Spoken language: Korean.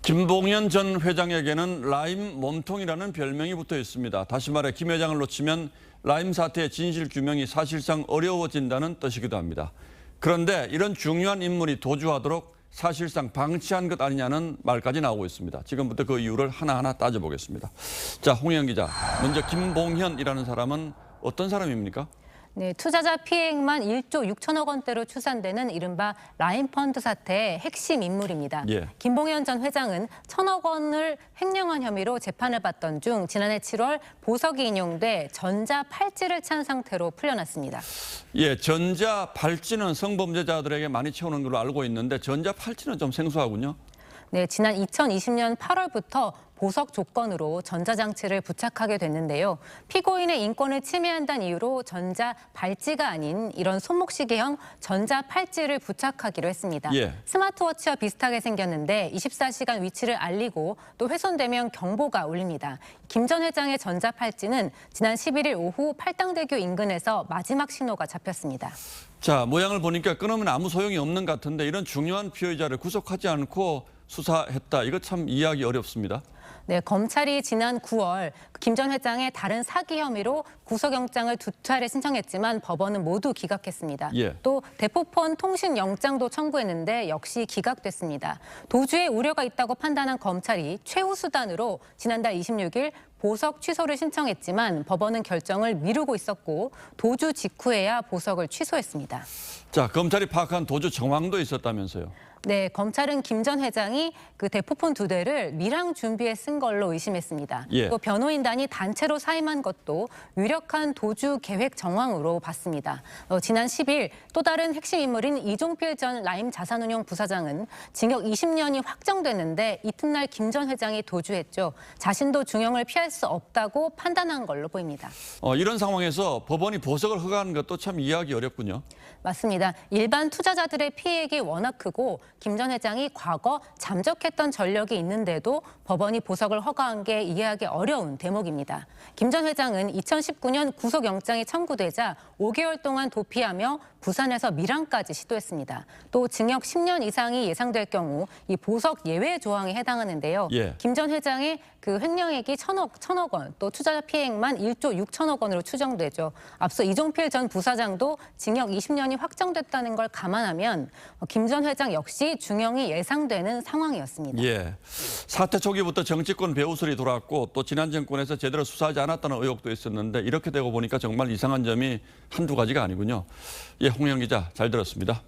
김봉현 전 회장에게는 라임 몸통이라는 별명이 붙어 있습니다. 다시 말해 김 회장을 놓치면 라임 사태의 진실 규명이 사실상 어려워진다는 뜻이기도 합니다. 그런데 이런 중요한 인물이 도주하도록 사실상 방치한 것 아니냐는 말까지 나오고 있습니다. 지금부터 그 이유를 하나하나 따져보겠습니다. 자, 홍영 기자, 먼저 김봉현이라는 사람은 어떤 사람입니까? 네, 투자자 피해액만 1조 6천억 원대로 추산되는 이른바 라임펀드 사태의 핵심 인물입니다. 예. 김봉현 전 회장은 1천억 원을 횡령한 혐의로 재판을 받던 중 지난해 7월 보석이 인용돼 전자 팔찌를 찬 상태로 풀려났습니다. 예, 전자 팔찌는 성범죄자들에게 많이 채우는 걸로 알고 있는데 전자 팔찌는 좀 생소하군요. 네, 지난 2020년 8월부터 보석 조건으로 전자장치를 부착하게 됐는데요. 피고인의 인권을 침해한다는 이유로 전자 발찌가 아닌 이런 손목시계형 전자 팔찌를 부착하기로 했습니다. 예. 스마트워치와 비슷하게 생겼는데 24시간 위치를 알리고 또 훼손되면 경보가 울립니다. 김 전 회장의 전자 팔찌는 지난 11일 오후 팔당대교 인근에서 마지막 신호가 잡혔습니다. 자, 모양을 보니까 끊으면 아무 소용이 없는 것 같은데 이런 중요한 피의자를 구속하지 않고 수사했다. 이거 참 이해하기 어렵습니다. 네, 검찰이 지난 9월 김 전 회장의 다른 사기 혐의로 구속영장을 2차례 신청했지만 법원은 모두 기각했습니다. 예. 또 대포폰 통신영장도 청구했는데 역시 기각됐습니다. 도주에 우려가 있다고 판단한 검찰이 최후 수단으로 지난달 26일 보석 취소를 신청했지만 법원은 결정을 미루고 있었고 도주 직후에야 보석을 취소했습니다. 자, 검찰이 파악한 도주 정황도 있었다면서요. 네, 검찰은 김 전 회장이 그 대포폰 2대를 밀항 준비에 쓴 걸로 의심했습니다. 예. 또 변호인단이 단체로 사임한 것도 유력한 도주 계획 정황으로 봤습니다. 지난 10일 또 다른 핵심 인물인 이종필 전 라임 자산운용 부사장은 징역 20년이 확정됐는데 이튿날 김 전 회장이 도주했죠. 자신도 중형을 피할 수 없다고 판단한 걸로 보입니다. 이런 상황에서 법원이 보석을 허가하는 것도 참 이해하기 어렵군요. 맞습니다. 일반 투자자들의 피해액이 워낙 크고 김 전 회장이 과거 잠적했던 전력이 있는데도 법원이 보석을 허가한 게 이해하기 어려운 대목입니다. 김 전 회장은 2019년 구속영장이 청구되자 5개월 동안 도피하며 부산에서 밀항까지 시도했습니다. 또 징역 10년 이상이 예상될 경우 이 보석 예외 조항에 해당하는데요. 예. 김 전 회장의 그 횡령액이 천억 원, 또 투자자 피해액만 1조 6천억 원으로 추정되죠. 앞서 이종필 전 부사장도 징역 20년이 확정됐다는 걸 감안하면 김 전 회장 역시 중형이 예상되는 상황이었습니다. 예, 사태 초기부터 정치권 배후설이 돌았고 또 지난 정권에서 제대로 수사하지 않았다는 의혹도 있었는데 이렇게 되고 보니까 정말 이상한 점이 한두 가지가 아니군요. 예, 홍영 기자 잘 들었습니다.